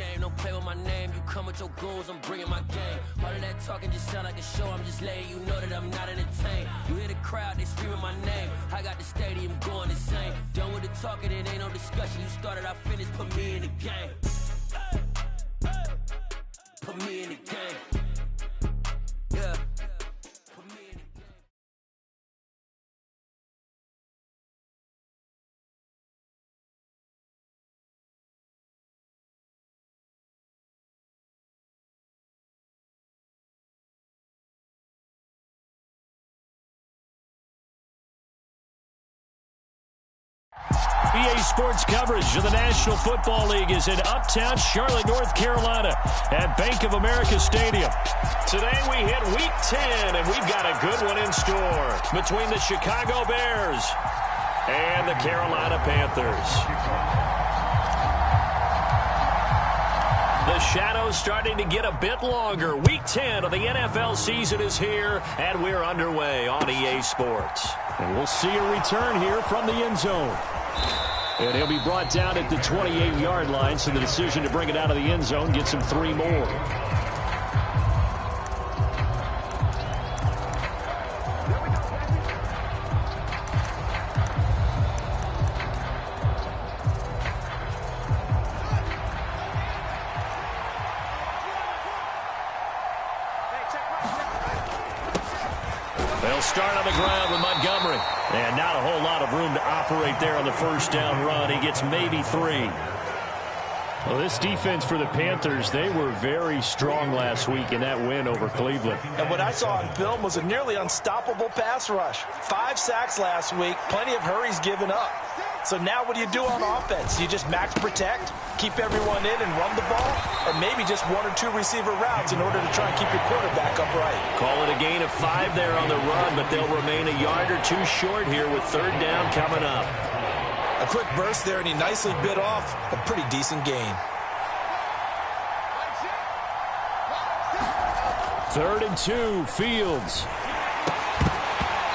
game. Don't play with my name. You come with your goons, I'm bringing my game. All of that talking just sound like a show. I'm just letting you know that I'm not entertained. You hear the crowd, they screaming my name. I got the stadium going insane. Done with the talking, it ain't no discussion. You started, I finished, put me in the game. Put me in the game. Yeah. Put me in the game. EA Sports coverage of the National Football League is in uptown Charlotte, North Carolina at Bank of America Stadium. Today we hit Week 10, and we've got a good one in store between the Chicago Bears and the Carolina Panthers. The shadow's starting to get a bit longer. Week 10 of the NFL season is here, and we're underway on EA Sports. And we'll see a return here from the end zone. And he'll be brought down at the 28-yard line, so the decision to bring it out of the end zone gets him 3 more. They'll start on the ground with Montgomery. And not a whole lot of room to operate there on the first down run. He gets maybe 3. Well, this defense for the Panthers, they were very strong last week in that win over Cleveland. And what I saw on film was a nearly unstoppable pass rush. 5 sacks last week, plenty of hurries given up. So now what do you do on offense? You just max protect, keep everyone in and run the ball, or maybe just 1 or 2 receiver routes in order to try and keep your quarterback upright. Call it a gain of 5 there on the run, but they'll remain a yard or 2 short here with 3rd down coming up. A quick burst there, and he nicely bit off a pretty decent gain. 3rd and 2, Fields.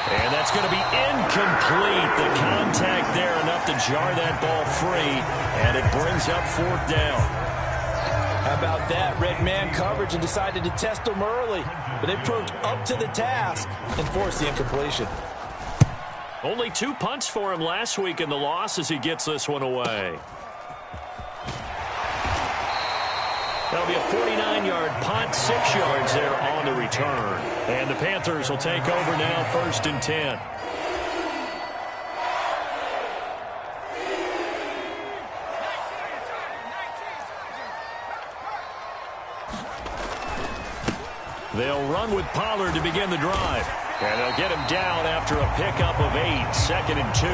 And that's going to be incomplete. The contact there enough to jar that ball free, and it brings up 4th down. How about that? Red man coverage and decided to test them early, but they proved up to the task and forced the incompletion. Only 2 punts for him last week in the loss as he gets this one away. That'll be a 49-yard punt, 6 yards there on the return. And the Panthers will take over now, 1st and 10. They'll run with Pollard to begin the drive. And they'll get him down after a pickup of 8, 2nd and 2.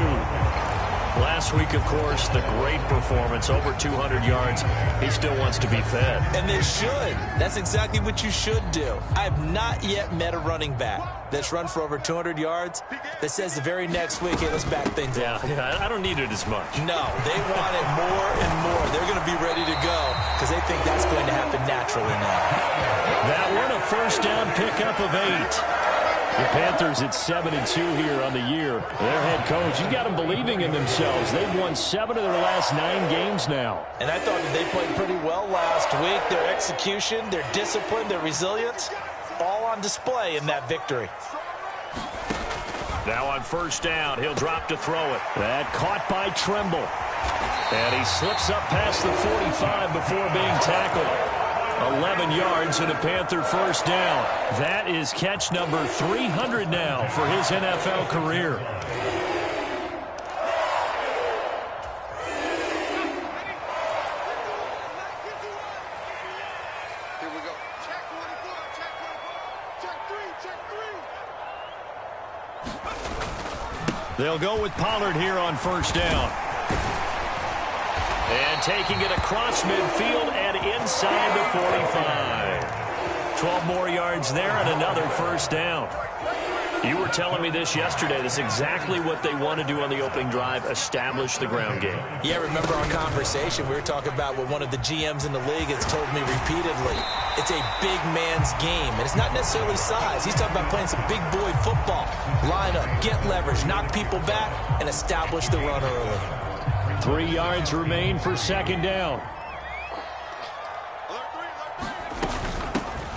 Last week, of course, the great performance, over 200 yards. He still wants to be fed. And they should. That's exactly what you should do. I have not yet met a running back that's run for over 200 yards that says the very next week, hey, let's back things up. Yeah, I don't need it as much. No, they want it more and more. They're going to be ready to go because they think that's going to happen naturally now. That one, a 1st down pickup of 8. The Panthers at 7-2 here on the year. Their head coach, he's got them believing in themselves. They've won 7 of their last 9 games now. And I thought that they played pretty well last week. Their execution, their discipline, their resilience, all on display in that victory. Now on 1st down, he'll drop to throw it. That caught by Tremble. And he slips up past the 45 before being tackled. 11 yards and a Panther 1st down. That is catch number 300 now for his NFL career. Here we go. Check 3. They'll go with Pollard here on 1st down. And taking it across midfield and inside the 45. 12 more yards there and another 1st down. You were telling me this yesterday. This is exactly what they want to do on the opening drive, establish the ground game. Yeah, remember our conversation? We were talking about what one of the GMs in the league has told me repeatedly. It's a big man's game, and it's not necessarily size. He's talking about playing some big boy football. Line up, get leverage, knock people back, and establish the run early. 3 yards remain for 2nd down.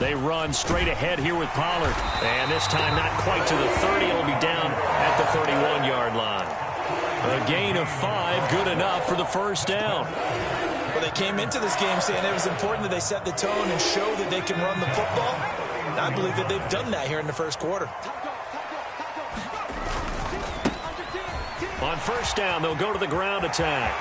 They run straight ahead here with Pollard. And this time not quite to the 30. It'll be down at the 31-yard line. A gain of 5, good enough for the first down. Well, they came into this game saying it was important that they set the tone and show that they can run the football. And I believe that they've done that here in the first quarter. On first down, they'll go to the ground attack.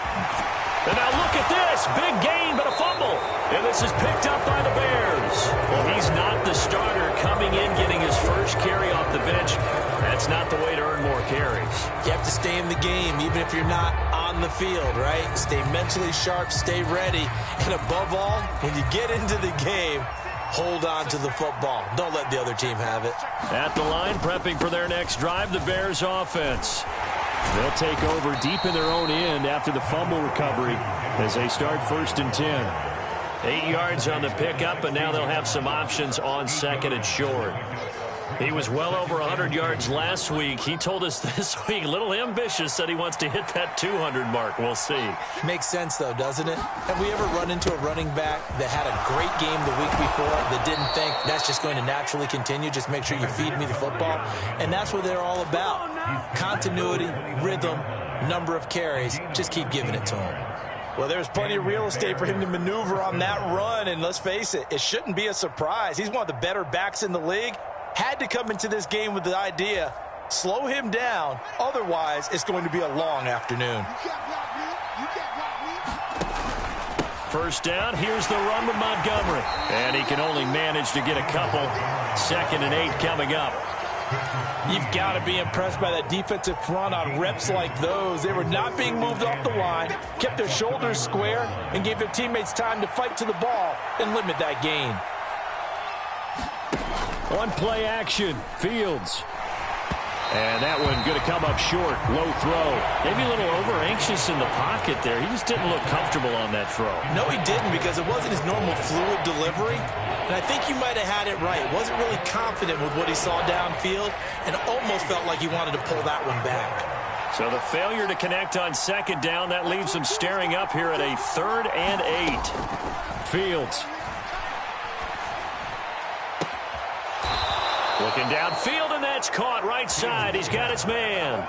And now look at this. Big gain, but a fumble. And this is picked up by the Bears. Well, he's not the starter coming in, getting his first carry off the bench. That's not the way to earn more carries. You have to stay in the game, even if you're not on the field, right? Stay mentally sharp, stay ready. And above all, when you get into the game, hold on to the football. Don't let the other team have it. At the line, prepping for their next drive, the Bears offense. They'll take over deep in their own end after the fumble recovery as they start 1st and 10. 8 yards on the pickup, and now they'll have some options on 2nd and short. He was well over 100 yards last week. He told us this week, a little ambitious, said he wants to hit that 200 mark. We'll see. Makes sense, though, doesn't it? Have we ever run into a running back that had a great game the week before that didn't think that's just going to naturally continue? Just make sure you feed me the football. And that's what they're all about. Continuity, rhythm, number of carries. Just keep giving it to him. Well, there's plenty of real estate for him to maneuver on that run. And let's face it, it shouldn't be a surprise. He's one of the better backs in the league. Had to come into this game with the idea, slow him down. Otherwise, it's going to be a long afternoon. First down, here's the run with Montgomery. And he can only manage to get a couple. 2nd and 8 coming up. You've got to be impressed by that defensive front on reps like those. They were not being moved off the line, kept their shoulders square, and gave their teammates time to fight to the ball and limit that gain. On play action, Fields. And that one going to come up short, low throw. Maybe a little over-anxious in the pocket there. He just didn't look comfortable on that throw. No, he didn't, because it wasn't his normal fluid delivery. And I think you might have had it right. Wasn't really confident with what he saw downfield and almost felt like he wanted to pull that one back. So the failure to connect on 2nd down, that leaves him staring up here at a 3rd and 8. Fields. Looking downfield, and that's caught right side. He's got his man.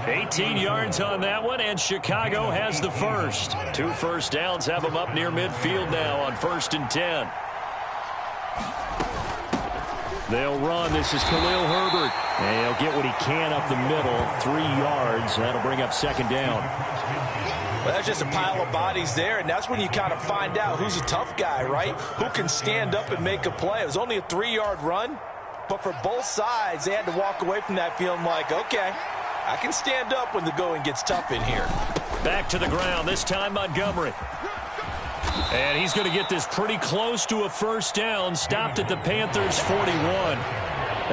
18 yards on that one, and Chicago has the first. 2 first downs have them up near midfield now on 1st and 10. They'll run. This is Khalil Herbert. And he'll get what he can up the middle. 3 yards. That'll bring up 2nd down. Well, that's just a pile of bodies there, and that's when you kind of find out who's a tough guy, right? Who can stand up and make a play. It was only a 3-yard run. But for both sides, they had to walk away from that feeling like, okay, I can stand up when the going gets tough in here. Back to the ground, this time Montgomery. And he's going to get this pretty close to a first down, stopped at the Panthers' 41.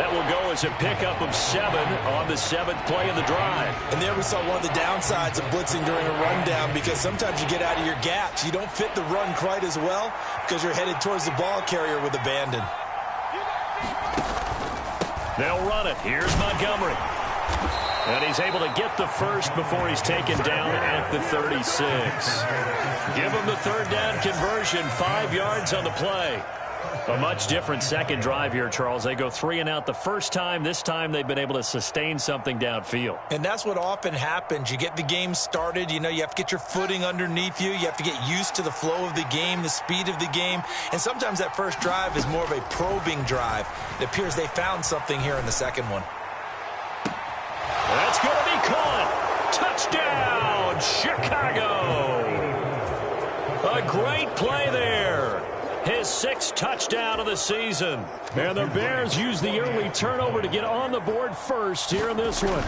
That will go as a pickup of 7 on the 7th play of the drive. And there we saw one of the downsides of blitzing during a rundown, because sometimes you get out of your gaps. You don't fit the run quite as well because you're headed towards the ball carrier with abandon. They'll run it. Here's Montgomery. And he's able to get the first before he's taken down at the 36. Give him the 3rd down conversion. 5 yards on the play. A much different second drive here, Charles. They go 3 and out the first time. This time they've been able to sustain something downfield. And that's what often happens. You get the game started. You know, you have to get your footing underneath you. You have to get used to the flow of the game, the speed of the game. And sometimes that first drive is more of a probing drive. It appears they found something here in the second one. That's going to be caught. Touchdown, Chicago. A great play there. His 6th touchdown of the season. And the Bears use the early turnover to get on the board first here in this one.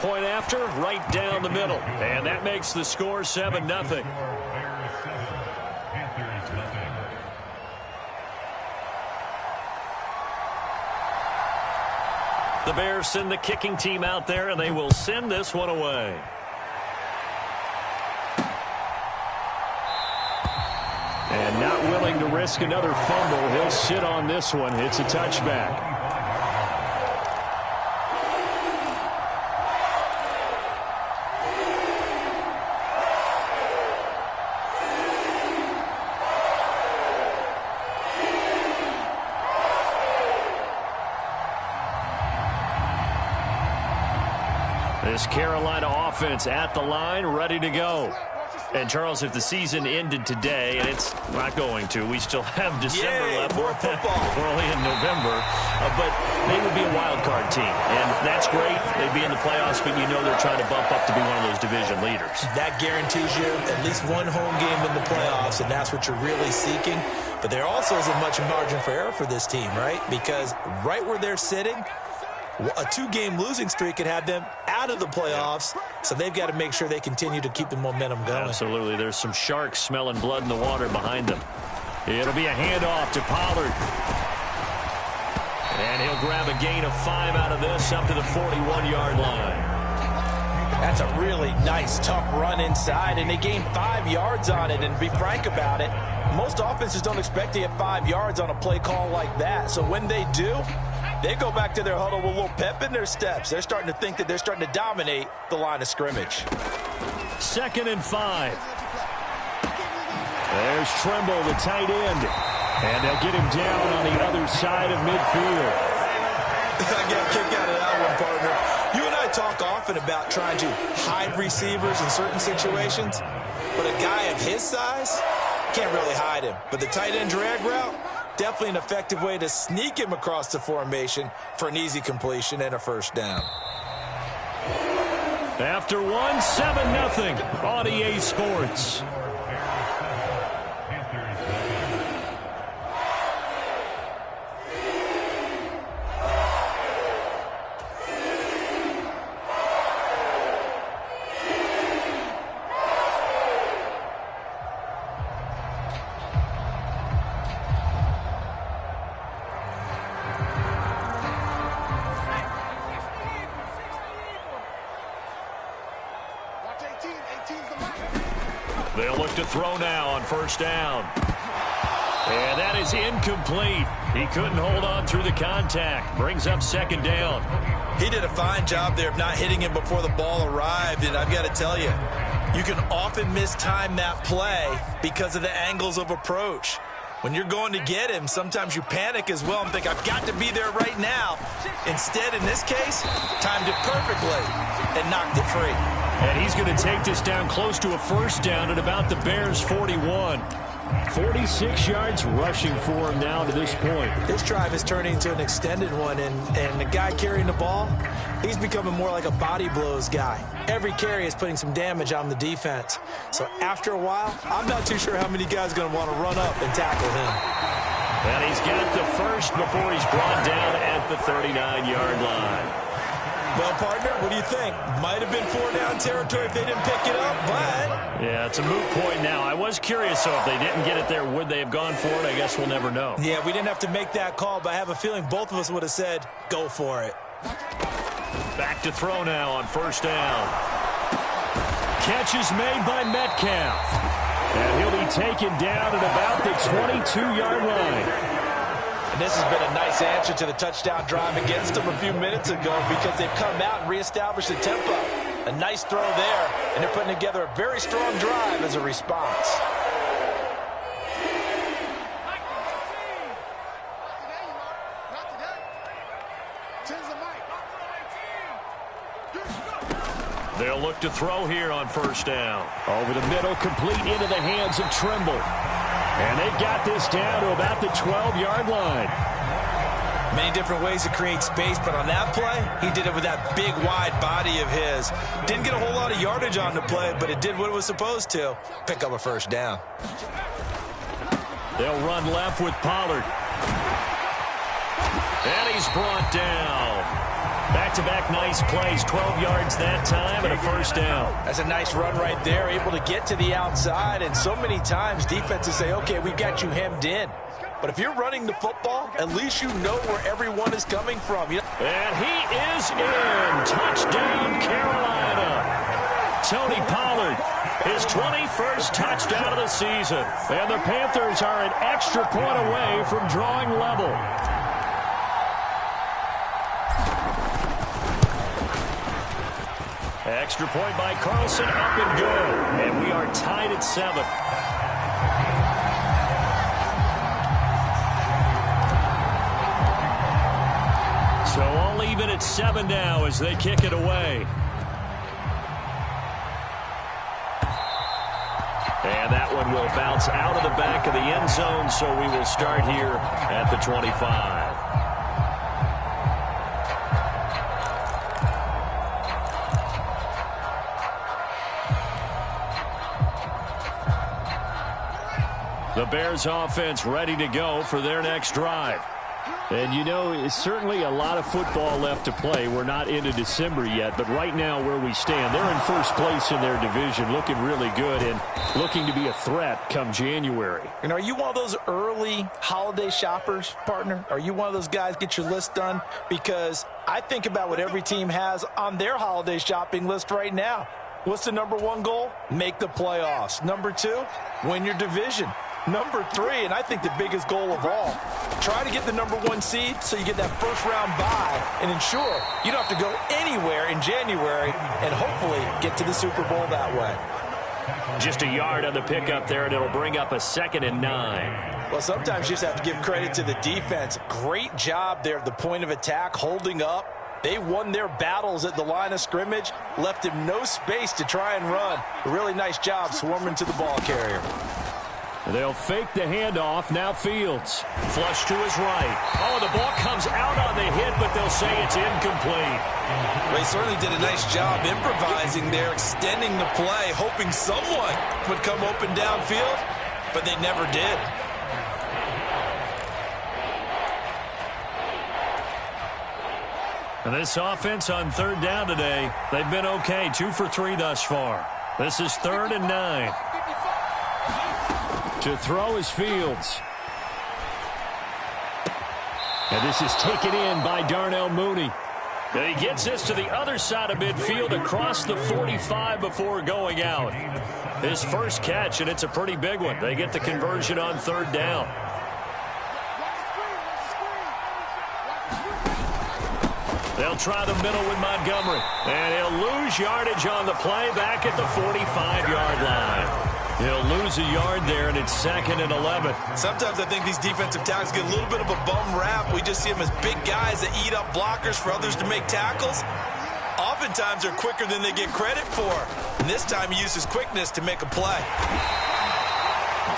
Point after, right down the middle. And that makes the score 7-0. The Bears send the kicking team out there, and they will send this one away. And not willing to risk another fumble, he'll sit on this one. It's a touchback. This Carolina offense at the line, ready to go. And, Charles, if the season ended today, and it's not going to, we still have December left. More football. We're only in November. But they would be a wild card team. And that's great. They'd be in the playoffs, but you know they're trying to bump up to be one of those division leaders. That guarantees you at least one home game in the playoffs, and that's what you're really seeking. But there also isn't much margin for error for this team, right? Because right where they're sitting, a 2-game losing streak could have them out of the playoffs, so they've got to make sure they continue to keep the momentum going. Absolutely. There's some sharks smelling blood in the water behind them. It'll be a handoff to Pollard. And he'll grab a gain of 5 out of this up to the 41-yard line. That's a really nice, tough run inside, and they gained 5 yards on it. And to be frank about it, most offenses don't expect to get 5 yards on a play call like that. So when they do, they go back to their huddle with a little pep in their steps. They're starting to think that they're starting to dominate the line of scrimmage. 2nd and 5. There's Trimble, the tight end. And they'll get him down on the other side of midfield. I got a kick out of that one, partner. You and I talk often about trying to hide receivers in certain situations, but a guy of his size can't really hide him. But the tight end drag route, definitely an effective way to sneak him across the formation for an easy completion and a first down. After 7-0 on EA Sports. They'll look to throw now on first down. And that is incomplete. He couldn't hold on through the contact. Brings up 2nd down. He did a fine job there of not hitting him before the ball arrived, and I've got to tell you, you can often mistime that play because of the angles of approach. When you're going to get him, sometimes you panic as well and think, I've got to be there right now. Instead, in this case, timed it perfectly and knocked it free. And he's going to take this down close to a first down at about the Bears' 41. 46 yards rushing for him now to this point. This drive is turning into an extended one, and the guy carrying the ball, he's becoming more like a body blows guy. Every carry is putting some damage on the defense. So after a while, I'm not too sure how many guys are going to want to run up and tackle him. And he's got the first before he's brought down at the 39-yard line. Well, partner, what do you think? Might have been 4-down territory if they didn't pick it up, but... Yeah, it's a moot point now. I was curious, so if they didn't get it there, would they have gone for it? I guess we'll never know. Yeah, we didn't have to make that call, but I have a feeling both of us would have said, go for it. Back to throw now on first down. Catch is made by Metcalf. And he'll be taken down at about the 22-yard line. And this has been a nice answer to the touchdown drive against them a few minutes ago because they've come out and reestablished the tempo. A nice throw there, and they're putting together a very strong drive as a response. They'll look to throw here on first down. Over the middle, complete into the hands of Trimble. And they've got this down to about the 12-yard line. Many different ways to create space, but on that play, he did it with that big, wide body of his. Didn't get a whole lot of yardage on the play, but it did what it was supposed to. Pick up a first down. They'll run left with Pollard. And he's brought down. Back-to-back nice plays, 12 yards that time and a first down. That's a nice run right there, able to get to the outside. And so many times defenses say, okay, we've got you hemmed in. But if you're running the football, at least you know where everyone is coming from. And he is in. Touchdown, Carolina. Tony Pollard, his 21st touchdown of the season. And the Panthers are an extra point away from drawing level. Extra point by Carlson, up and good. And we are tied at 7. So all even at 7 now as they kick it away. one will bounce out of the back of the end zone, so we will start here at the 25. The Bears offense ready to go for their next drive. And, you know, it's certainly a lot of football left to play. We're not into December yet, but right now where we stand, they're in first place in their division, looking really good and looking to be a threat come January. And are you one of those early holiday shoppers, partner? Are you one of those guys get your list done? Because I think about what every team has on their holiday shopping list right now. What's the number one goal? Make the playoffs. Number two, win your division. Number three, and I think the biggest goal of all, try to get the number one seed so you get that first round bye and ensure you don't have to go anywhere in January and hopefully get to the Super Bowl that way. Just a yard on the pickup there, and it'll bring up a 2nd and 9. Well, sometimes you just have to give credit to the defense. Great job there at the point of attack, holding up. They won their battles at the line of scrimmage, left him no space to try and run. A really nice job swarming to the ball carrier. They'll fake the handoff. Now Fields. Flush to his right. Oh, the ball comes out on the hit, but they'll say it's incomplete. They certainly did a nice job improvising there, extending the play, hoping someone would come open downfield, but they never did. And this offense on 3rd down today, they've been okay. 2 for 3 thus far. This is 3rd and 9. To throw is Fields. And this is taken in by Darnell Mooney. And he gets this to the other side of midfield across the 45 before going out. His first catch, and it's a pretty big one. They get the conversion on 3rd down. They'll try the middle with Montgomery. And he'll lose yardage on the play back at the 45-yard line. He'll lose a yard there, and it's 2nd and 11. Sometimes I think these defensive tackles get a little bit of a bum rap. We just see them as big guys that eat up blockers for others to make tackles. Oftentimes they're quicker than they get credit for. And this time he uses quickness to make a play.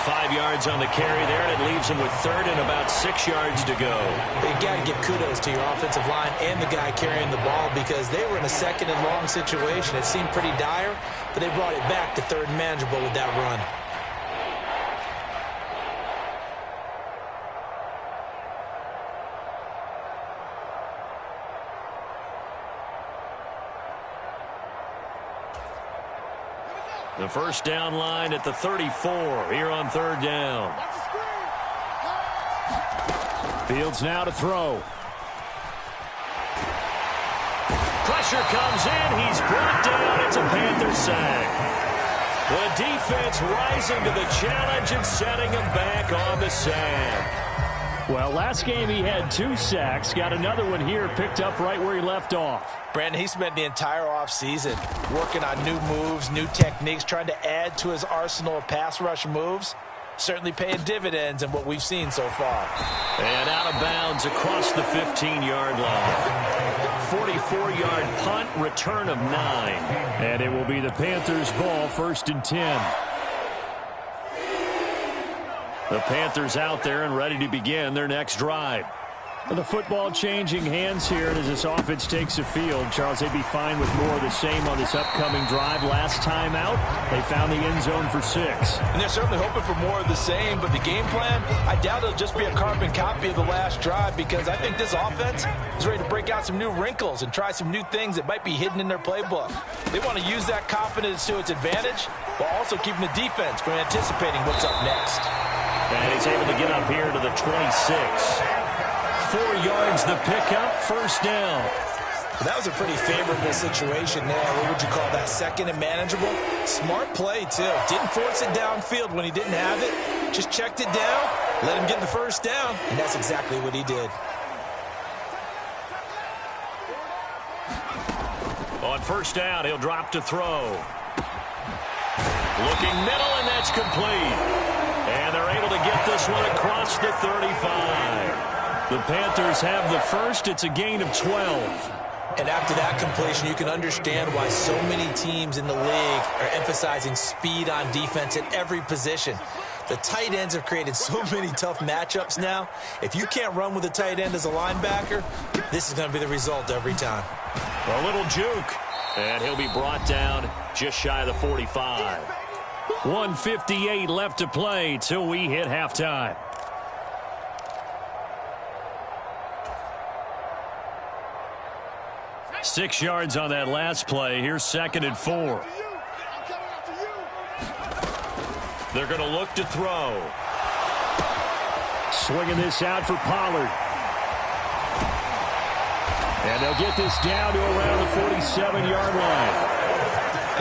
5 yards on the carry there, and it leaves him with 3rd and about 6 yards to go. You got to give kudos to your offensive line and the guy carrying the ball because they were in a 2nd and long situation. It seemed pretty dire, but they brought it back to 3rd and manageable with that run. The first down line at the 34 here on 3rd down. Fields now to throw. Pressure comes in. He's brought down. It's a Panther sack. The defense rising to the challenge and setting him back on the sack. Well, last game he had 2 sacks. Got another one here picked up right where he left off. Brandon, he spent the entire offseason working on new moves, new techniques, trying to add to his arsenal of pass rush moves. Certainly paying dividends in what we've seen so far. And out of bounds across the 15-yard line. 44-yard punt, return of 9. And it will be the Panthers' ball, 1st and 10. The Panthers out there and ready to begin their next drive. The football changing hands here, and as this offense takes the field, Charles, they'd be fine with more of the same on this upcoming drive. Last time out, they found the end zone for 6. And they're certainly hoping for more of the same, but the game plan, I doubt it'll just be a carbon copy of the last drive because I think this offense is ready to break out some new wrinkles and try some new things that might be hidden in their playbook. They want to use that confidence to its advantage while also keeping the defense from anticipating what's up next. And he's able to get up here to the 26. 4 yards the pickup, 1st down. That was a pretty favorable situation there. What would you call that? 2nd and manageable? Smart play, too. Didn't force it downfield when he didn't have it. Just checked it down, let him get the 1st down, and that's exactly what he did. On 1st down, he'll drop to throw. Looking middle, and that's complete. And they're able to get this one across the 35. The Panthers have the first. It's a gain of 12. And after that completion, you can understand why so many teams in the league are emphasizing speed on defense at every position. The tight ends have created so many tough matchups now. If you can't run with a tight end as a linebacker, this is going to be the result every time. A little juke, and he'll be brought down just shy of the 45. 1:58 left to play till we hit halftime. Six yards on that last play. Here's 2nd and 4. They're going to look to throw. Swinging this out for Pollard. And they'll get this down to around the 47-yard line.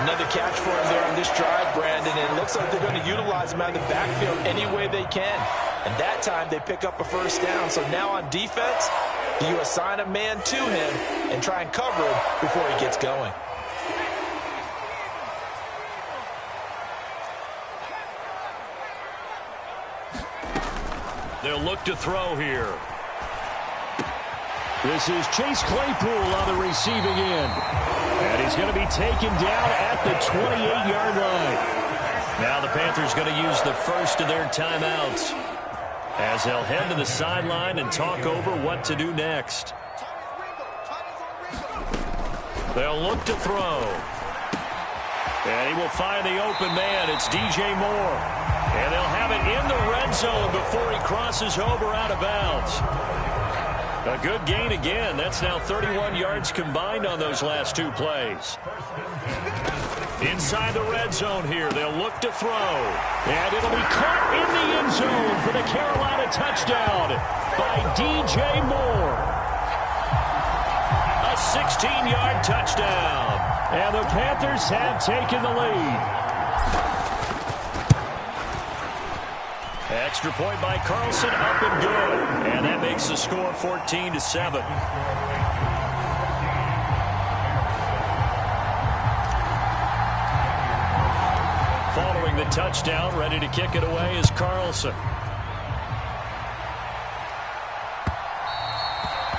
Another catch for him there on this drive, Brandon, and it looks like they're going to utilize him out of the backfield any way they can. And that time they pick up a first down. So now on defense, you assign a man to him and try and cover him before he gets going. They'll look to throw here. This is Chase Claypool on the receiving end. And he's going to be taken down at the 28-yard line. Now the Panthers going to use the first of their timeouts as they'll head to the sideline and talk over what to do next. They'll look to throw. And he will find the open man. It's DJ Moore. And they'll have it in the red zone before he crosses over out of bounds. A good gain again. That's now 31 yards combined on those last two plays. Inside the red zone here, they'll look to throw. And it'll be caught in the end zone for the Carolina touchdown by DJ Moore. A 16-yard touchdown. And the Panthers have taken the lead. Extra point by Carlson, up and good. And that makes the score 14-7. Following the touchdown, ready to kick it away is Carlson.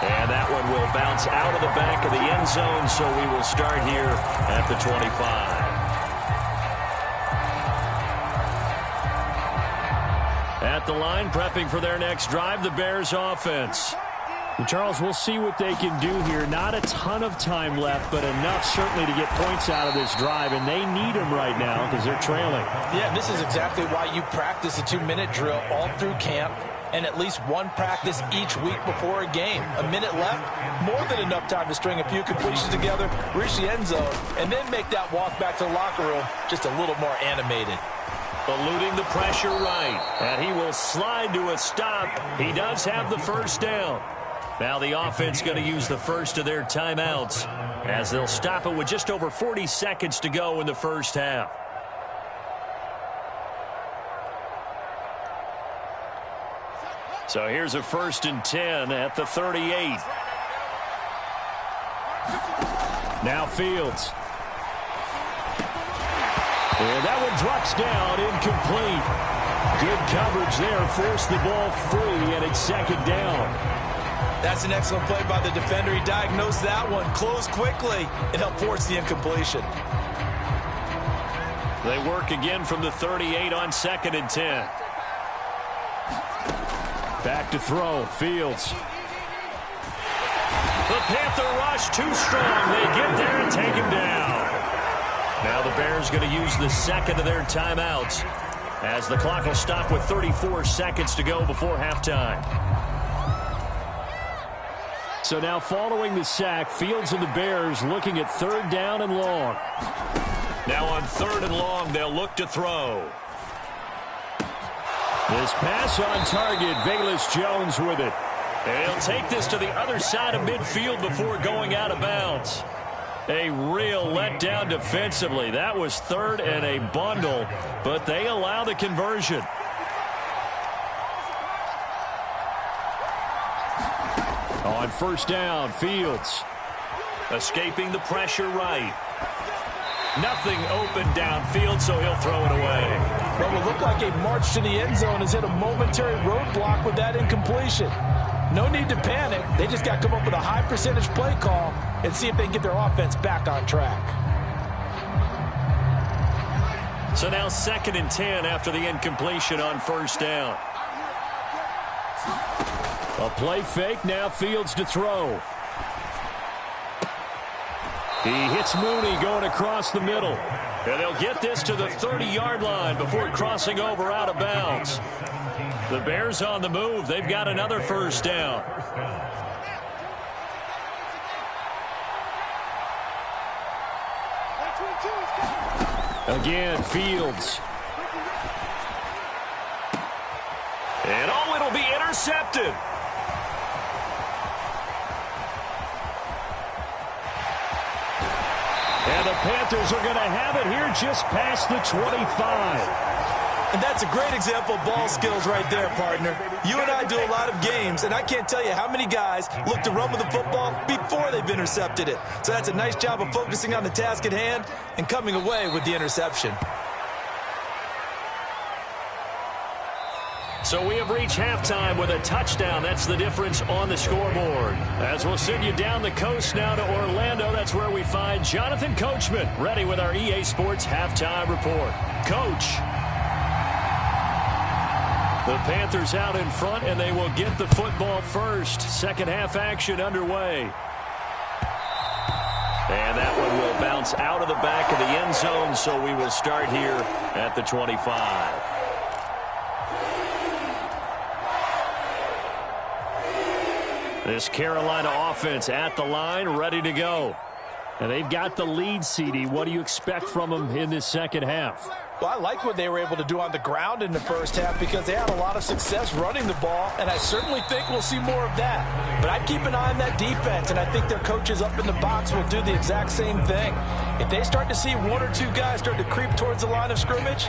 And that one will bounce out of the back of the end zone, so we will start here at the 25. At the line, prepping for their next drive, the Bears offense. And Charles, we'll see what they can do here. Not a ton of time left, but enough certainly to get points out of this drive, and they need them right now because they're trailing. Yeah, this is exactly why you practice a 2-minute drill all through camp and at least one practice each week before a game. A minute left, more than enough time to string a few completions together, reach the end zone, and then make that walk back to the locker room just a little more animated. Eluding the pressure right, and he will slide to a stop. He does have the first down. Now the offense going to use the first of their timeouts as they'll stop it with just over 40 seconds to go in the first half. So here's a 1st and 10 at the 38. Now Fields. And that one drops down, incomplete. Good coverage there, forced the ball free, and it's 2nd down. That's an excellent play by the defender. He diagnosed that one, closed quickly, and helped force the incompletion. They work again from the 38 on 2nd and 10. Back to throw, Fields. The Panther rush too strong. They get there and take him down. Now the Bears going to use the second of their timeouts as the clock will stop with 34 seconds to go before halftime. So now following the sack, Fields and the Bears looking at 3rd down and long. Now on 3rd and long, they'll look to throw. This pass on target, Velus Jones with it. And he'll take this to the other side of midfield before going out of bounds. A real letdown defensively. That was 3rd and a bundle, but they allow the conversion. On 1st down, Fields. Escaping the pressure right. Nothing open downfield, so he'll throw it away. Well, it looked like a march to the end zone has hit a momentary roadblock with that incompletion. No need to panic. They just got to come up with a high percentage play call and see if they can get their offense back on track. So now 2nd and 10 after the incompletion on 1st down. A play fake, now Fields to throw. He hits Mooney going across the middle. And they'll get this to the 30-yard line before crossing over out of bounds. The Bears on the move. They've got another 1st down. Again, Fields. And oh, it'll be intercepted. And the Panthers are going to have it here just past the 25. And that's a great example of ball skills right there, partner. You and I do a lot of games, and I can't tell you how many guys look to run with the football before they've intercepted it. So that's a nice job of focusing on the task at hand and coming away with the interception. So we have reached halftime with a touchdown. That's the difference on the scoreboard. As we'll send you down the coast now to Orlando, that's where we find Jonathan Coachman ready with our EA Sports halftime report. Coach. The Panthers out in front, and they will get the football first. Second half action underway. And that one will bounce out of the back of the end zone, so we will start here at the 25. This Carolina offense at the line, ready to go. And they've got the lead, CD. What do you expect from them in this second half? Well, I like what they were able to do on the ground in the first half because they had a lot of success running the ball, and I certainly think we'll see more of that. But I'd keep an eye on that defense, and I think their coaches up in the box will do the exact same thing. If they start to see one or two guys start to creep towards the line of scrimmage,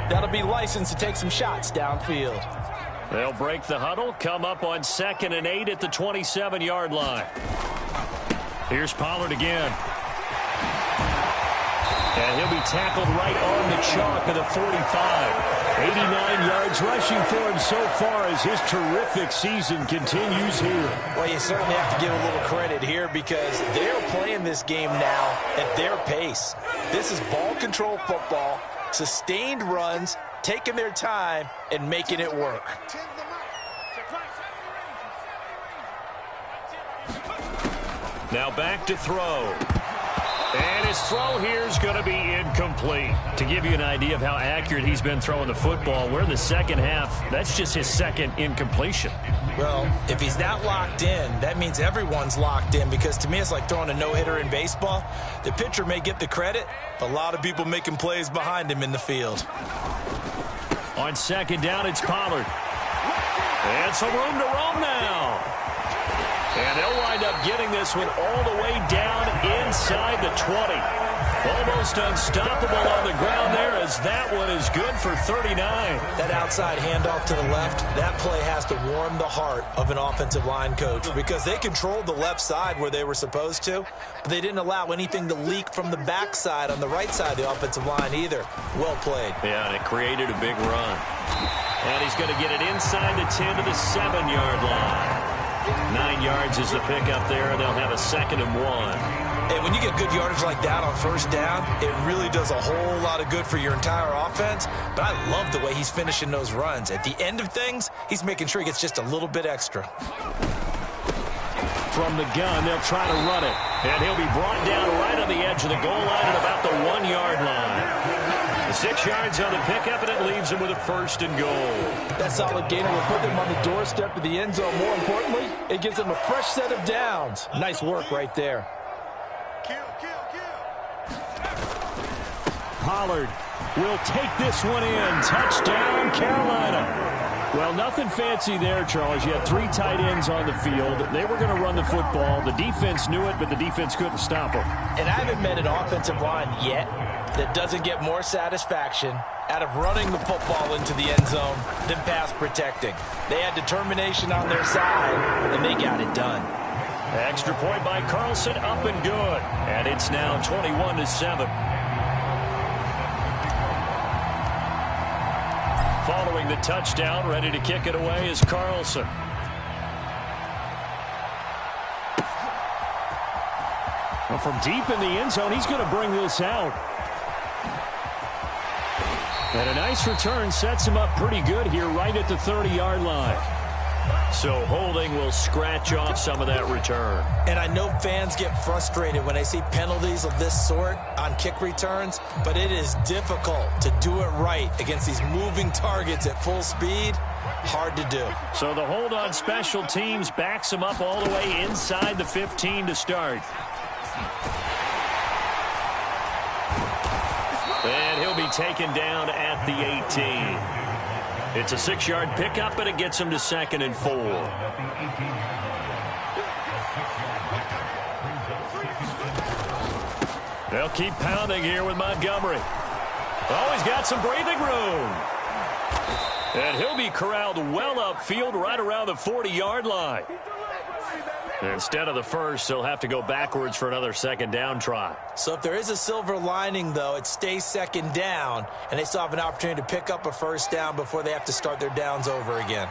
that'll be licensed to take some shots downfield. They'll break the huddle, come up on 2nd and 8 at the 27-yard line. Here's Pollard again. And he'll be tackled right on the chalk of the 45. 89 yards rushing for him so far as his terrific season continues here. Well, you certainly have to give a little credit here because they're playing this game now at their pace. This is ball control football, sustained runs, taking their time, and making it work. Now back to throw. And his throw here is going to be incomplete. To give you an idea of how accurate he's been throwing the football, we're in the second half. That's just his second incompletion. Well, if he's not locked in, that means everyone's locked in because to me it's like throwing a no-hitter in baseball. The pitcher may get the credit, but a lot of people making plays behind him in the field. On 2nd down, it's Pollard. And some room to roam now. And they'll wind up getting this one all the way down inside the 20. Almost unstoppable on the ground there as that one is good for 39. That outside handoff to the left, that play has to warm the heart of an offensive line coach because they controlled the left side where they were supposed to, but they didn't allow anything to leak from the backside on the right side of the offensive line either. Well played. Yeah, and it created a big run. And he's going to get it inside the 10 to the 7-yard line. 9 yards is the pickup there, and they'll have a 2nd and 1. And when you get good yardage like that on 1st down, it really does a whole lot of good for your entire offense. But I love the way he's finishing those runs. At the end of things, he's making sure he gets just a little bit extra. From the gun, they'll try to run it. And he'll be brought down right on the edge of the goal line at about the 1-yard line. 6 yards on the pickup, and it leaves him with a 1st and goal. That solid gainer will put them on the doorstep of the end zone. More importantly, it gives them a fresh set of downs. Nice work right there. Pollard will take this one in. Touchdown, Carolina. Well, nothing fancy there, Charles. You had 3 tight ends on the field. They were going to run the football. The defense knew it, but the defense couldn't stop them. And I haven't met an offensive line yet that doesn't get more satisfaction out of running the football into the end zone than pass protecting. They had determination on their side, and they got it done. Extra point by Carlson, up and good. And it's now 21-7. Following the touchdown, ready to kick it away is Carlson. Well, from deep in the end zone, he's going to bring this out. And a nice return sets him up pretty good here right at the 30-yard line. So holding will scratch off some of that return. And I know fans get frustrated when they see penalties of this sort on kick returns, but it is difficult to do it right against these moving targets at full speed. Hard to do. So the hold on special teams backs him up all the way inside the 15 to start. And he'll be taken down at the 18. It's a 6-yard pickup, and it gets him to 2nd and 4. They'll keep pounding here with Montgomery. Oh, he's got some breathing room. And he'll be corralled well upfield right around the 40-yard line. Instead of the first, he'll have to go backwards for another 2nd down try. So if there is a silver lining, though, it stays 2nd down, and they still have an opportunity to pick up a 1st down before they have to start their downs over again.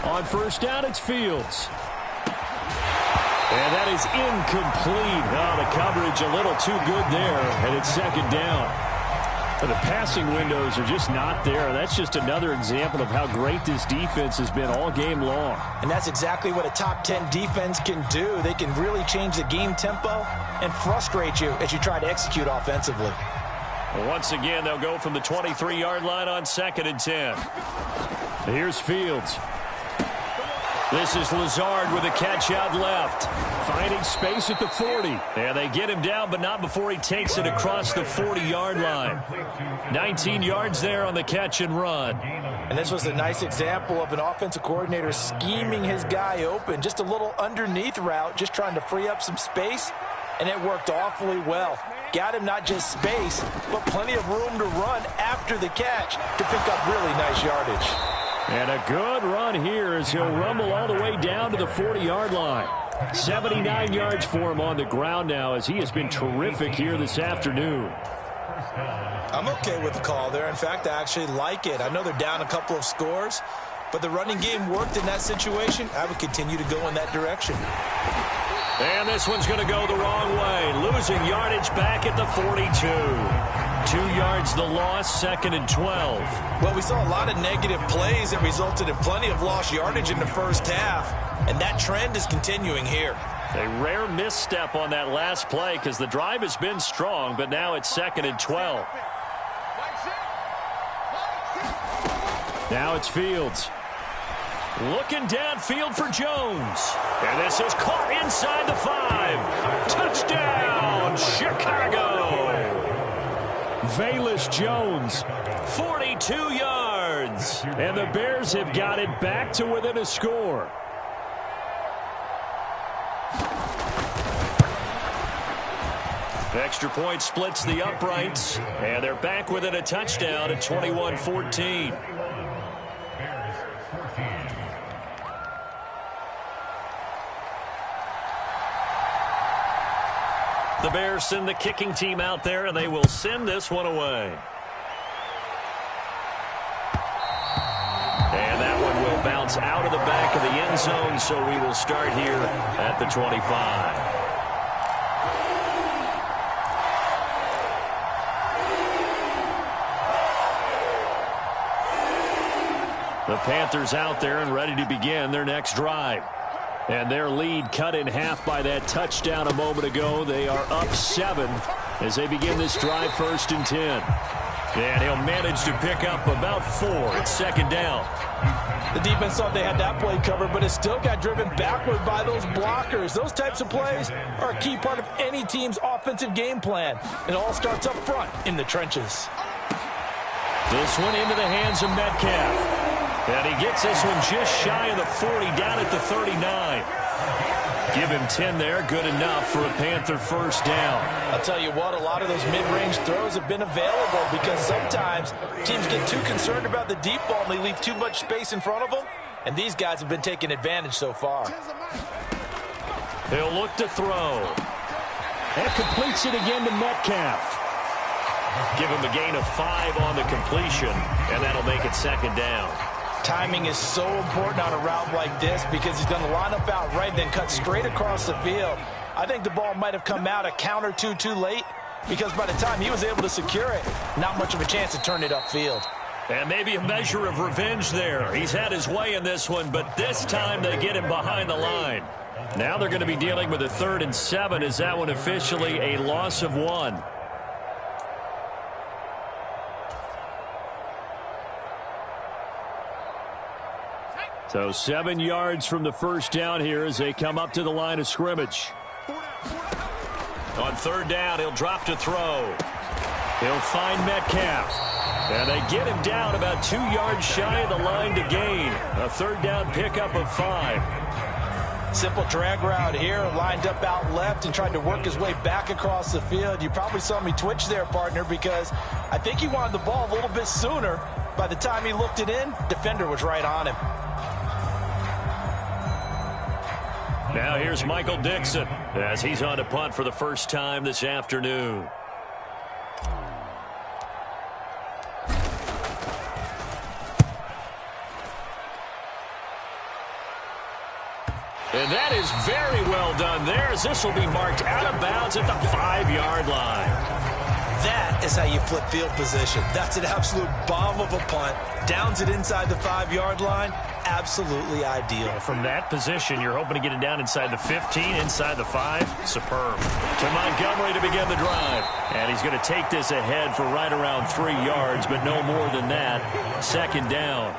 On 1st down, it's Fields. And that is incomplete. Oh, the coverage a little too good there, and it's 2nd down. The passing windows are just not there. That's just another example of how great this defense has been all game long. And that's exactly what a top 10 defense can do. They can really change the game tempo and frustrate you as you try to execute offensively. Once again, they'll go from the 23-yard line on 2nd and 10. Here's Fields. This is Lazard with a catch out left. Finding space at the 40. And they get him down, but not before he takes it across the 40-yard line. 19 yards there on the catch and run. And this was a nice example of an offensive coordinator scheming his guy open. Just a little underneath route, just trying to free up some space. And it worked awfully well. Got him not just space, but plenty of room to run after the catch to pick up really nice yardage. And a good run here as he'll rumble all the way down to the 40-yard line. 79 yards for him on the ground now as he has been terrific here this afternoon. I'm okay with the call there. In fact, I actually like it. I know they're down a couple of scores, but the running game worked in that situation. I would continue to go in that direction. And this one's going to go the wrong way. Losing yardage back at the 42. 2 yards the loss, 2nd and 12. Well, we saw a lot of negative plays that resulted in plenty of lost yardage in the first half, and that trend is continuing here. A rare misstep on that last play because the drive has been strong, but now it's 2nd and 12. Now it's Fields. Looking downfield for Jones. And this is caught inside the 5. Touchdown, Chicago. Velus Jones, 42 yards. And the Bears have got it back to within a score. Extra point splits the uprights. And they're back within a touchdown at 21-14. The Bears send the kicking team out there, and they will send this one away. And that one will bounce out of the back of the end zone, so we will start here at the 25. The Panthers out there and ready to begin their next drive. And their lead cut in half by that touchdown a moment ago. They are up 7 as they begin this drive 1st and 10. And he'll manage to pick up about 4 at 2nd down. The defense thought they had that play covered, but it still got driven backward by those blockers. Those types of plays are a key part of any team's offensive game plan. It all starts up front in the trenches. This one into the hands of Metcalf. And he gets this one just shy of the 40, down at the 39. Give him 10 there, good enough for a Panther 1st down. I'll tell you what, a lot of those mid-range throws have been available because sometimes teams get too concerned about the deep ball and they leave too much space in front of them. And these guys have been taking advantage so far. He'll look to throw. And completes it again to Metcalf. Give him a gain of 5 on the completion, and that'll make it 2nd down. Timing is so important on a route like this because he's going to line up out right, then cut straight across the field. I think the ball might have come out a count or two too late because by the time he was able to secure it, not much of a chance to turn it upfield. And maybe a measure of revenge there. He's had his way in this one, but this time they get him behind the line. Now they're going to be dealing with a 3rd and 7. Is that one officially a loss of 1? So 7 yards from the first down here as they come up to the line of scrimmage. On 3rd down, he'll drop to throw. He'll find Metcalf. And they get him down about 2 yards shy of the line to gain. A 3rd down pickup of 5. Simple drag route here, lined up out left and tried to work his way back across the field. You probably saw me twitch there, partner, because I think he wanted the ball a little bit sooner. By the time he looked it in, defender was right on him. Now here's Michael Dixon as he's on to punt for the first time this afternoon. And that is very well done there as this will be marked out of bounds at the 5-yard line. That is how you flip field position. That's an absolute bomb of a punt. Downs it inside the 5-yard line. Absolutely ideal. From that position, you're hoping to get it down inside the 15, inside the 5. Superb. To Montgomery to begin the drive. And he's going to take this ahead for right around 3 yards, but no more than that. 2nd down.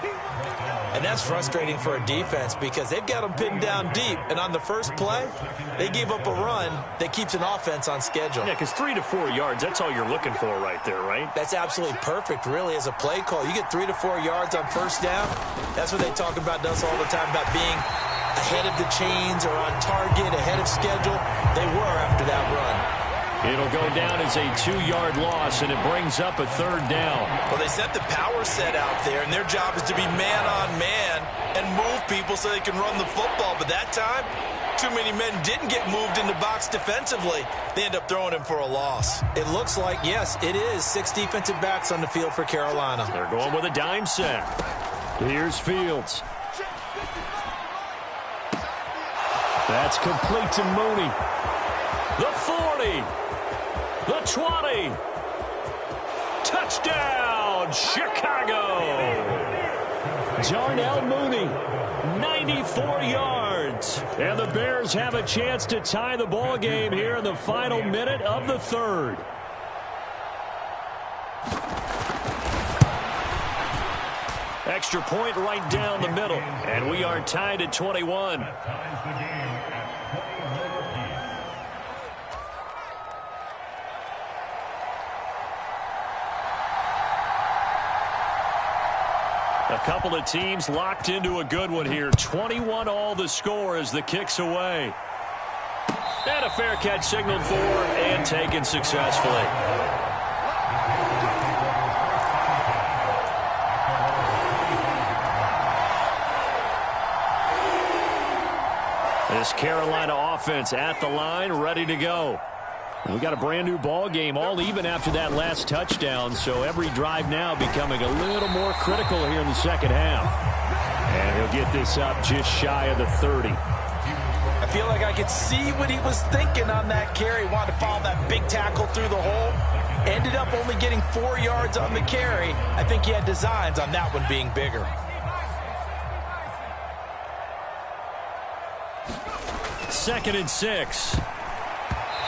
And that's frustrating for a defense because they've got them pinned down deep. And on the first play, they gave up a run that keeps an offense on schedule. Yeah, because 3 to 4 yards, that's all you're looking for right there, right? That's absolutely perfect, really, as a play call. You get 3 to 4 yards on first down. That's what they talk about us all the time, about being ahead of the chains or on target, ahead of schedule. They were after that run. It'll go down as a 2-yard loss, and it brings up a 3rd down. Well, they set the power set out there, and their job is to be man-on-man and move people so they can run the football. But that time, too many men didn't get moved in the box defensively. They end up throwing him for a loss. It looks like, yes, it is 6 defensive backs on the field for Carolina. They're going with a dime set. Here's Fields. That's complete to Mooney. The 40. The 20. Touchdown, Chicago. Darnell Mooney, 94 yards. And the Bears have a chance to tie the ball game here in the final minute of the 3rd. Extra point right down the middle. And we are tied at 21. A couple of teams locked into a good one here. 21 all the score as the kick's away. And a fair catch signaled for and taken successfully. This Carolina offense at the line, ready to go. We've got a brand new ball game, all even after that last touchdown, so every drive now becoming a little more critical here in the second half. And he'll get this up just shy of the 30. I feel like I could see what he was thinking on that carry. Wanted to follow that big tackle through the hole. Ended up only getting 4 yards on the carry. I think he had designs on that one being bigger. Second and 6.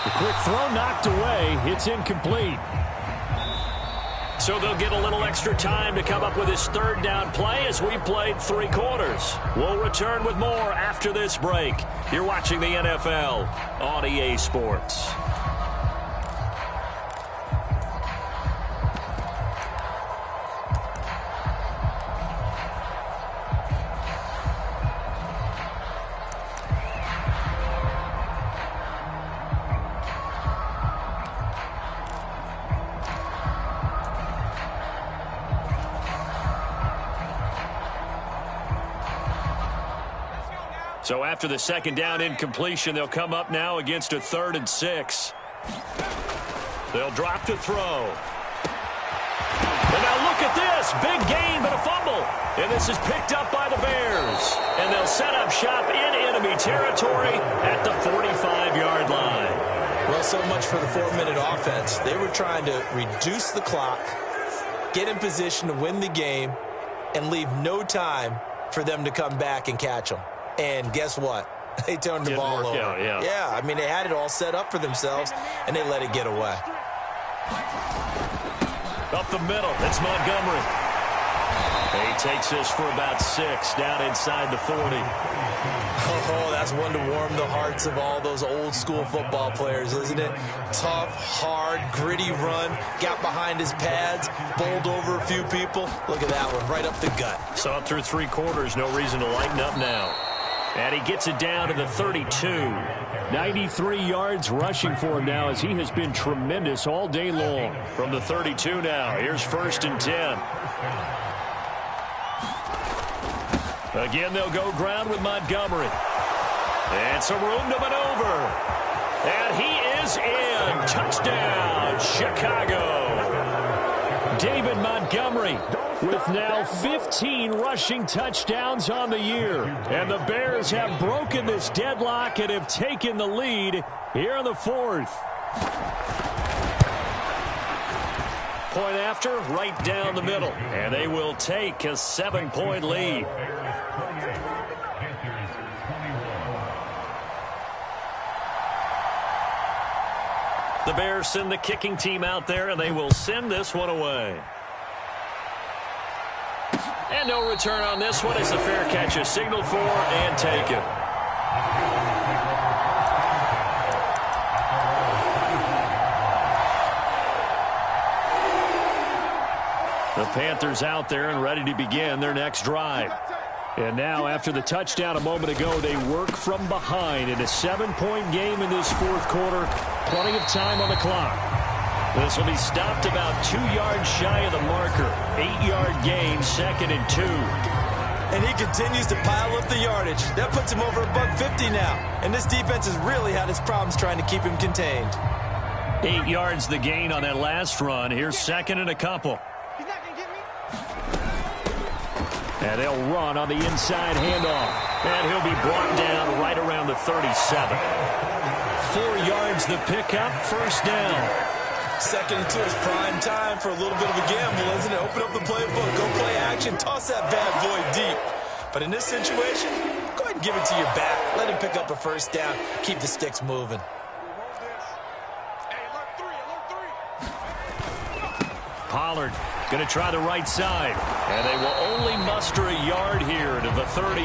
The quick throw knocked away. It's incomplete. So they'll get a little extra time to come up with his 3rd down play as we played 3 quarters. We'll return with more after this break. You're watching the NFL on EA Sports. So after the 2nd down incompletion, they'll come up now against a 3rd and 6. They'll drop to throw. And now look at this. this. Big gain, but a fumble. And this is picked up by the Bears. And they'll set up shop in enemy territory at the 45-yard line. Well, so much for the 4-minute offense. They were trying to reduce the clock, get in position to win the game, and leave no time for them to come back and catch them. And guess what? They turned the ball over. Yeah, I mean, they had it all set up for themselves, and they let it get away. Up the middle, it's Montgomery. He takes this for about 6 down inside the 40. Oh, that's one to warm the hearts of all those old-school football players, isn't it? Tough, hard, gritty run, got behind his pads, bowled over a few people. Look at that one, right up the gut. Saw it through 3 quarters, no reason to lighten up now. And he gets it down to the 32. 93 yards rushing for him now as he has been tremendous all day long. From the 32 now, here's 1st and 10. Again, they'll go ground with Montgomery. And some room to maneuver. And he is in. Touchdown, Chicago. David Montgomery with now 15 rushing touchdowns on the year. And the Bears have broken this deadlock and have taken the lead here in the 4th. Point after, right down the middle. And they will take a 7-point lead. The Bears send the kicking team out there, and they will send this one away. And no return on this one as the fair catch is signaled for and taken. The Panthers out there and ready to begin their next drive. And now, after the touchdown a moment ago, they work from behind in a 7-point game in this 4th quarter. Plenty of time on the clock. This will be stopped about 2 yards shy of the marker. 8-yard gain, 2nd and 2. And he continues to pile up the yardage. That puts him over $150 now. And this defense has really had its problems trying to keep him contained. 8 yards the gain on that last run. Here's 2nd and a couple. And they'll run on the inside handoff. And he'll be brought down right around the 37. 4 yards the pickup, 1st down. 2nd and 2 is prime time for a little bit of a gamble, isn't it? Open up the playbook, go play action, toss that bad boy deep. But in this situation, go ahead and give it to your back. Let him pick up a 1st down, keep the sticks moving. Pollard going to try the right side. And they will only muster a yard here to the 38.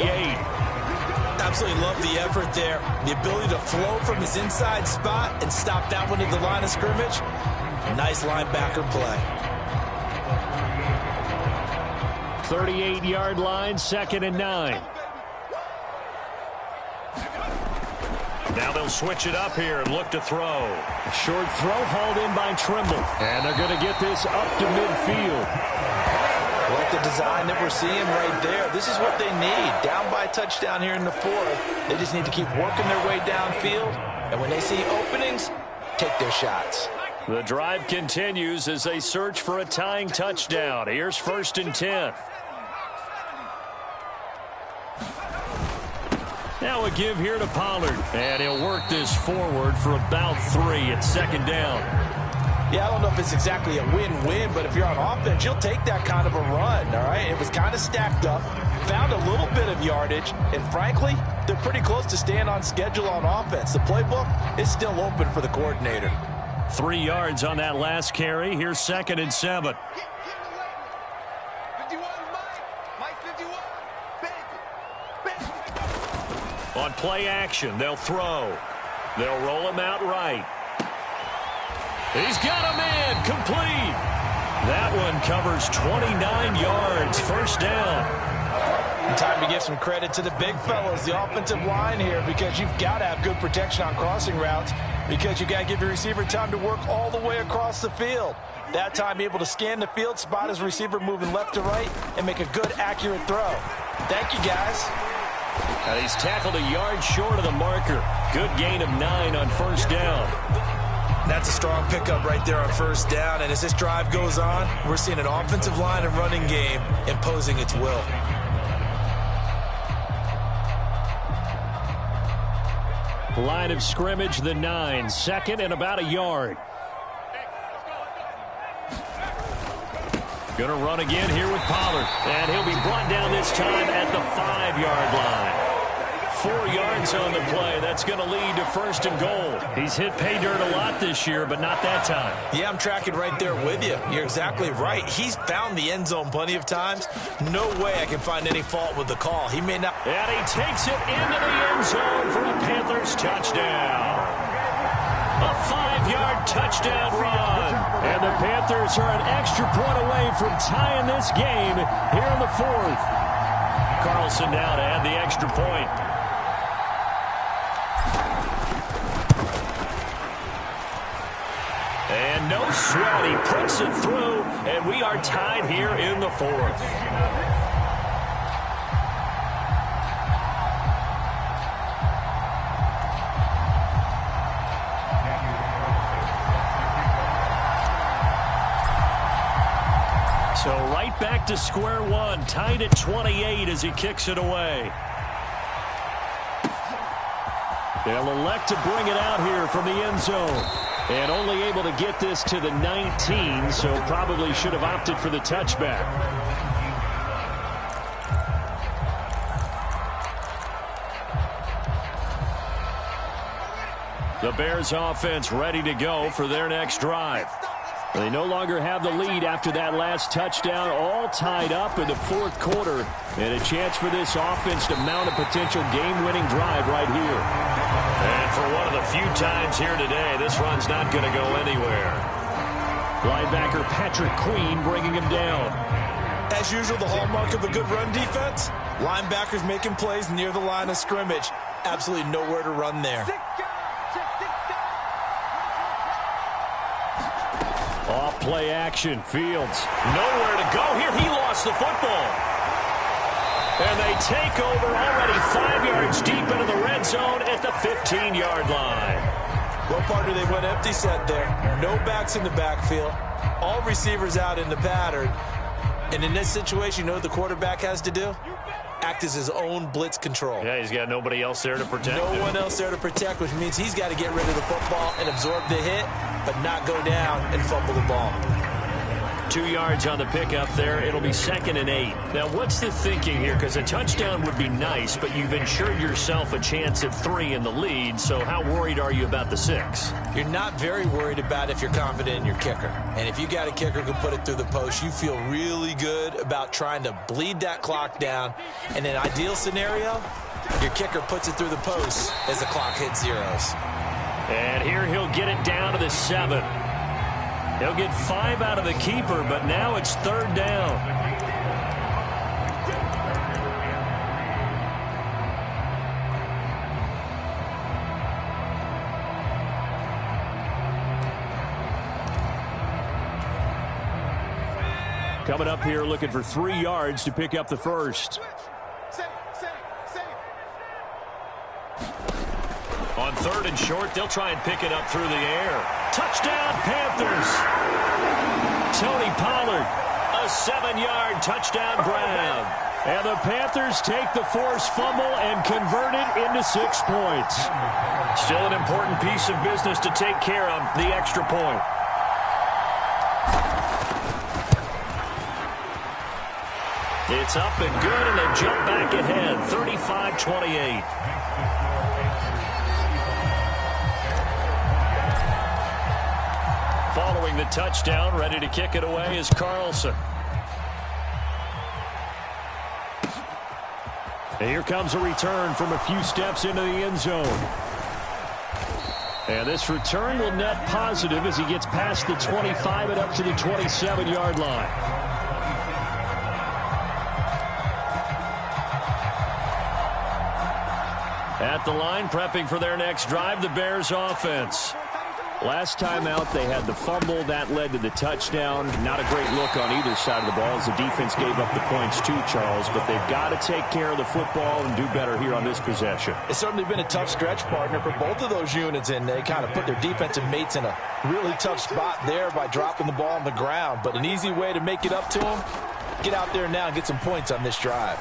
Absolutely love the effort there. The ability to flow from his inside spot and stop that one at the line of scrimmage. Nice linebacker play. 38-yard line, 2nd and 9. Now they'll switch it up here and look to throw. A short throw hauled in by Trimble. And they're going to get this up to midfield. Like the design that we're seeing right there. This is what they need. Down by a touchdown here in the 4th. They just need to keep working their way downfield. And when they see openings, take their shots. The drive continues as they search for a tying touchdown. Here's 1st and 10. Now a give here to Pollard. And he'll work this forward for about 3 at 2nd down. Yeah, I don't know if it's exactly a win-win, but if you're on offense, you'll take that kind of a run, all right? It was kind of stacked up, found a little bit of yardage, and frankly, they're pretty close to staying on schedule on offense. The playbook is still open for the coordinator. 3 yards on that last carry. Here's 2nd and 7. On play action, they'll throw. They'll roll him out right. He's got a man complete. That one covers 29 yards, 1st down. And time to give some credit to the big fellas, the offensive line here, because you've got to have good protection on crossing routes, because you've got to give your receiver time to work all the way across the field. That time able to scan the field, spot his receiver moving left to right, and make a good, accurate throw. Thank you, guys. And he's tackled a yard short of the marker. Good gain of 9 on 1st down. That's a strong pickup right there on first down. And as this drive goes on, we're seeing an offensive line and running game imposing its will. Line of scrimmage, the 9. Second and about a yard. Going to run again here with Pollard. And he'll be brought down this time at the 5-yard line. 4 yards on the play. That's going to lead to first and goal. He's hit pay dirt a lot this year, but not that time. Yeah, I'm tracking right there with you. You're exactly right. He's found the end zone plenty of times. No way I can find any fault with the call. He may not. And he takes it into the end zone for a Panthers touchdown. A 5-yard touchdown run. And the Panthers are an extra point away from tying this game here in the 4th. Carlson now to add the extra point. And no sweat. He puts it through, and we are tied here in the 4th. So right back to square one, tied at 28 as he kicks it away. They'll elect to bring it out here from the end zone. And only able to get this to the 19, so probably should have opted for the touchback. The Bears offense ready to go for their next drive. They no longer have the lead after that last touchdown, all tied up in the 4th quarter. And a chance for this offense to mount a potential game-winning drive right here. And for one of the few times here today, this run's not going to go anywhere. Linebacker Patrick Queen bringing him down. As usual, the hallmark of a good run defense, linebackers making plays near the line of scrimmage. Absolutely nowhere to run there. Off play action. Fields nowhere to go here. He lost the football. And they take over already 5 yards deep into the red zone at the 15-yard line. Well, partner, they went empty set there. No backs in the backfield. All receivers out in the pattern. And in this situation, you know what the quarterback has to do? Act as his own blitz control. Yeah, he's got nobody else there to protect him. No one else there to protect, which means he's got to get rid of the football and absorb the hit, but not go down and fumble the ball. 2 yards on the pickup there. It'll be 2nd and 8. Now, what's the thinking here? Because a touchdown would be nice, but you've ensured yourself a chance at 3 in the lead, so how worried are you about the 6? You're not very worried about if you're confident in your kicker. And if you got a kicker who can put it through the post, you feel really good about trying to bleed that clock down. In an ideal scenario, your kicker puts it through the post as the clock hits zeros. And here he'll get it down to the 7. He'll get 5 out of the keeper, but now it's 3rd down. Coming up here looking for 3 yards to pick up the first. On 3rd and short, they'll try and pick it up through the air. Touchdown, Panthers! Tony Pollard, a 7-yard touchdown grab. And the Panthers take the forced fumble and convert it into 6 points. Still an important piece of business to take care of, the extra point. It's up and good, and they jump back ahead, 35-28. Following the touchdown, ready to kick it away is Carlson. And here comes a return from a few steps into the end zone. And this return will net positive as he gets past the 25 and up to the 27-yard line. At the line, prepping for their next drive, the Bears offense. Last time out, they had the fumble. That led to the touchdown. Not a great look on either side of the ball as the defense gave up the points too, Charles. But they've got to take care of the football and do better here on this possession. It's certainly been a tough stretch, partner, for both of those units, and they kind of put their defensive mates in a really tough spot there by dropping the ball on the ground. But an easy way to make it up to them, get out there now and get some points on this drive.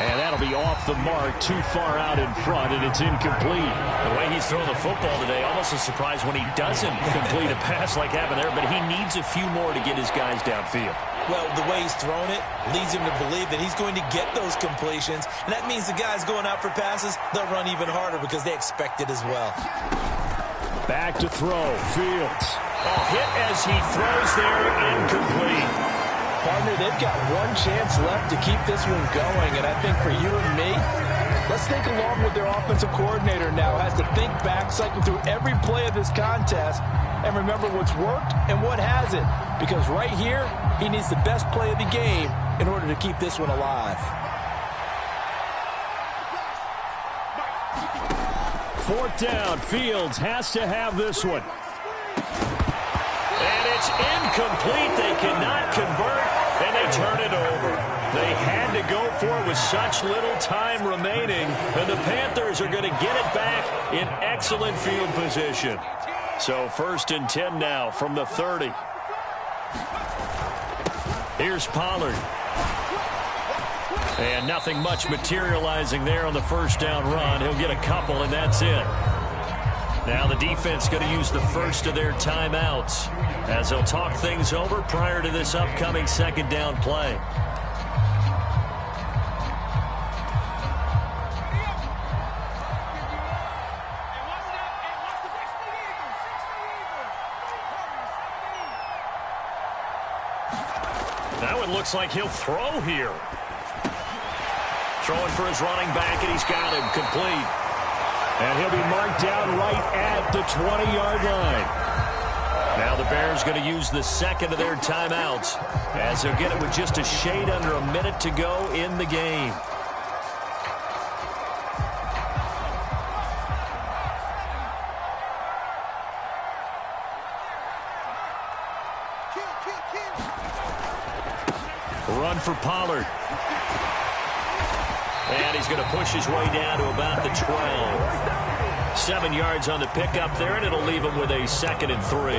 And that'll be off the mark, too far out in front, and it's incomplete. The way he's throwing the football today, almost a surprise when he doesn't complete a pass like happened there, but he needs a few more to get his guys downfield. Well, the way he's thrown it leads him to believe that he's going to get those completions, and that means the guys going out for passes, they'll run even harder because they expect it as well. Back to throw, Fields. Oh, hit as he throws there, incomplete. Partner, they've got one chance left to keep this one going, and I think for you and me, let's think along with their offensive coordinator now. Has to think back, cycle through every play of this contest, and remember what's worked and what hasn't. Because right here, he needs the best play of the game in order to keep this one alive. Fourth down, Fields has to have this one. And it's incomplete. They cannot convert, and they turn it over. They had to go for it with such little time remaining, and the Panthers are going to get it back in excellent field position. So 1st and 10 now from the 30. Here's Pollard. And nothing much materializing there on the first down run. He'll get a couple, and that's it. Now the defense going to use the first of their timeouts as they'll talk things over prior to this upcoming second down play. Now it looks like he'll throw here. Throwing for his running back, and he's got him complete. And he'll be marked down right at the 20-yard line. Now the Bears going to use the second of their timeouts as they'll get it with just a shade under a minute to go in the game. Run for Pollard. And he's going to push his way down to about the 12. 7 yards on the pickup there, and it'll leave him with a 2nd and 3.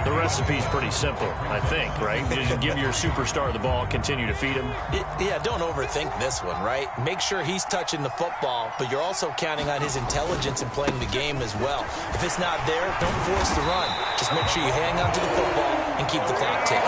The recipe's pretty simple, I think, right? Just give your superstar the ball, continue to feed him. Yeah, don't overthink this one, right? Make sure he's touching the football, but you're also counting on his intelligence in playing the game as well. If it's not there, don't force the run. Just make sure you hang on to the football and keep the clock ticking.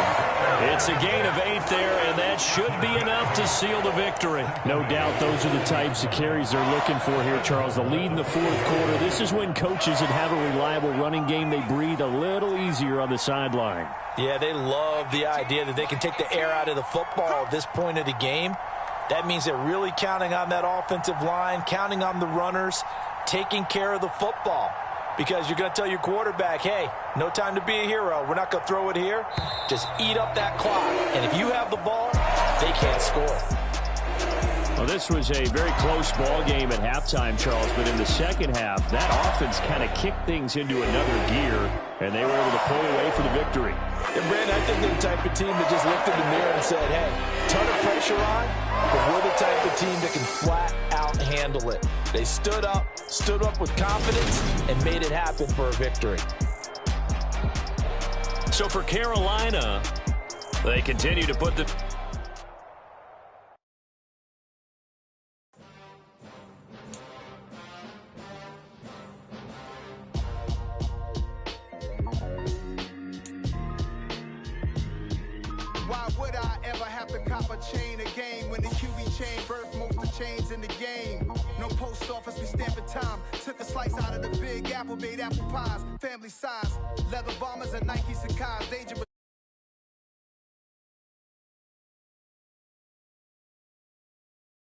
It's a gain of 8 there, and that should be enough to seal the victory. No doubt those are the types of carries they're looking for here, Charles. The lead in the fourth quarter. This is when coaches that have a reliable running game, they breathe a little easier on the sideline. Yeah, they love the idea that they can take the air out of the football at this point of the game. That means they're really counting on that offensive line, counting on the runners, taking care of the football. Because you're going to tell your quarterback, hey, no time to be a hero. We're not going to throw it here. Just eat up that clock. And if you have the ball, they can't score. Well, this was a very close ball game at halftime, Charles, but in the second half, that offense kind of kicked things into another gear, and they were able to pull away for the victory. And, Brandon, I think they're the type of team that just looked in the mirror and said, hey, ton of pressure on, but we're the type of team that can flat out handle it. They stood up with confidence, and made it happen for a victory. So for Carolina, they continue to put the... Why would I ever have to cop a chain again when the QB chain birthed most of chains in the game? No post office, we stamping time. Took a slice out of the big apple, made apple pies, family size. Leather bombers and Nike Sacai's, dangerous.